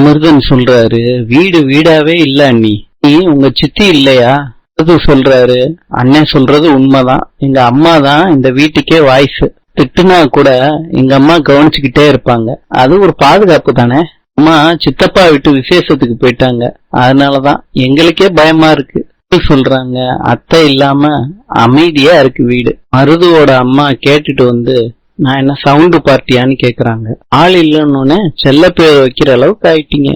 அமிர்தன் சொல்றாரு, வீடு வீடாவே இல்ல அண்ணி, நீ உங்க சித்தி இல்லையா? அது சொல்றாரு, அண்ணன் சொல்றது உண்மைதான், எங்க அம்மா தான் இந்த வீட்டுக்கே வாய்ஸ். திட்டுனா கூட எங்க அம்மா கவனிச்சுக்கிட்டே இருப்பாங்க, அது ஒரு பாதுகாப்பு தானே. அம்மா சித்தப்பா வீட்டு விசேஷத்துக்கு போயிட்டாங்க, அதனாலதான் எங்களுக்கே பயமா இருக்கு சொல்றாங்க. அத்தை இல்லாம அமைதியா இருக்கு வீடு. மருதுவோட அம்மா கேட்டுட்டு வந்து, நான் என்ன சவுண்டு பார்ட்டியான்னு கேக்குறாங்க. ஆள் இல்லன்னு செல்ல பேர் வைக்கிற அளவுக்கு ஆயிட்டீங்க.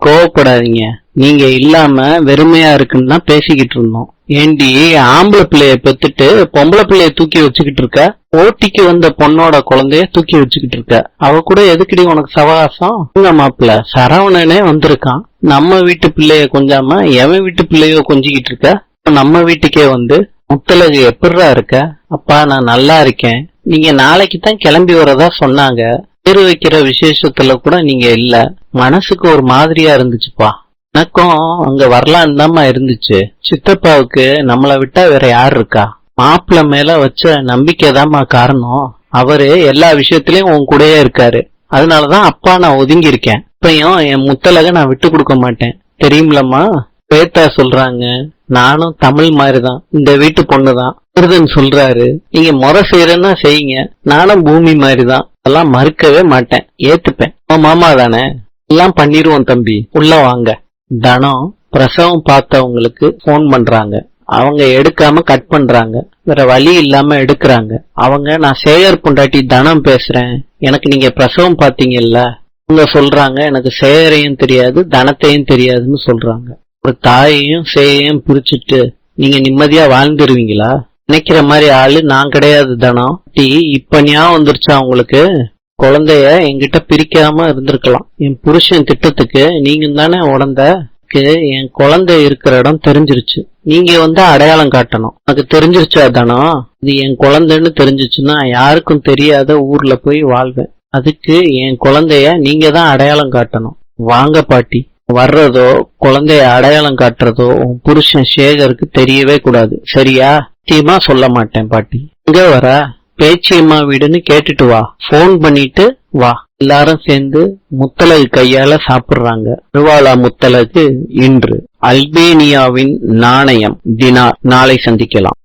கோவப்படாதீங்க, நீங்க இல்லாம வெறுமையா இருக்குன்னு தான் பேசிக்கிட்டு இருந்தோம். ஏண்டி ஆம்பளை பிள்ளைய பெத்துட்டு பொம்பளை பிள்ளைய தூக்கி வச்சுக்கிட்டு இருக்க? ஓட்டிக்கு வந்த பொண்ணோட குழந்தைய தூக்கி வச்சுக்கிட்டு இருக்க, அவ கூட எதுக்குடி உனக்கு சவகாசம்? உங்க மாப்பிள்ள சரவணனே வந்திருக்கான், நம்ம வீட்டு பிள்ளைய கொஞ்சாம எவன் வீட்டு பிள்ளையோ கொஞ்சிக்கிட்டு இருக்க. நம்ம வீட்டுக்கே வந்து முத்தலகு எப்படிரா இருக்க? அப்பா நான் நல்லா இருக்கேன், நீங்க நாளைக்கு தான் கிளம்பி வரதா சொன்னாங்க, பேரு வைக்கிற விசேஷத்துல கூட நீங்க இல்ல, மனசுக்கு ஒரு மாதிரியா இருந்துச்சுப்பா. எனக்கும் அங்க வரலான்னு தான்மா இருந்துச்சு. சித்தப்பாவுக்கு நம்மளை விட்டா வேற யாரு இருக்கா? மாப்பிள்ள மேல வச்ச நம்பிக்கை தான்மா காரணம். அவரு எல்லா விஷயத்திலயும் உன் கூடயே இருக்காரு, அதனாலதான் அப்பா நான் ஒதுங்கி இருக்கேன். இப்பயும் என் முத்தலக நான் விட்டு கொடுக்க மாட்டேன், தெரியுமில்லம்மா. பேத்தா சொல்றாங்க, நானும் தமிழ் மாதிரிதான், இந்த வீட்டு பொண்ணுதான். அமிர்தன் சொல்றாரு, நீங்க முறை செய்யறன்னா செய்யுங்க, நானும் பூமி மாதிரிதான், அதெல்லாம் மறுக்கவே மாட்டேன், ஏத்துப்பேன். மாமா தானே, எல்லாம் பண்ணிருவோம் தம்பி, உள்ள வாங்க. தனம் பிரசவம் பார்த்தவங்களுக்கு போன் பண்றாங்க, அவங்க எடுக்காம கட் பண்றாங்க, வேற வழி இல்லாம எடுக்கிறாங்க. அவங்க, நான் சேகர் பொண்டாட்டி தனம் பேசுறேன், எனக்கு நீங்க பிரசவம் பாத்தீங்கல்ல. அவங்க சொல்றாங்க, எனக்கு சேகரையும் தெரியாது தனத்தையும் தெரியாதுன்னு சொல்றாங்க. ஒரு தாயையும் சேயையும் பிரிச்சுட்டு நீங்க நிம்மதியா வாழ்ந்துருவீங்களா? நினைக்கிற மாதிரி ஆளு நான் கிடையாது தனம். இப்ப ஞாபகம் வந்துருச்சா உங்களுக்கு? குழந்தைய என்கிட்ட பிரிக்காம இருந்திருக்கலாம். என் புருஷன் திட்டத்துக்கு நீங்க தானே உடந்த. என் குழந்தை இருக்கிற இடம் தெரிஞ்சிருச்சு, நீங்க வந்து அடையாளம் காட்டணும். எனக்கு தெரிஞ்சிருச்சா தானோ? இது என் குழந்தைன்னு தெரிஞ்சிச்சுன்னா யாருக்கும் தெரியாத ஊர்ல போய் வாழ்வேன். அதுக்கு என் குழந்தைய நீங்க தான் அடையாளம் காட்டணும். வாங்க பாட்டி. வர்றதோ குழந்தைய அடையாளம் காட்டுறதோ உன் புருஷன் சேகருக்கு தெரியவே கூடாது, சரியா? சத்தியமா சொல்ல மாட்டேன் பாட்டி. இங்க வர பேச்சியம்மா வீடுன்னு கேட்டுட்டு வா, போன் பண்ணிட்டு வா. எல்லாரும் சேர்ந்து முத்தலகு கையால சாப்பிடுறாங்க. திருவாளா முத்தலகு இன்று. அல்பேனியாவின் நாணயம் தினார். நாளை சந்திக்கலாம்.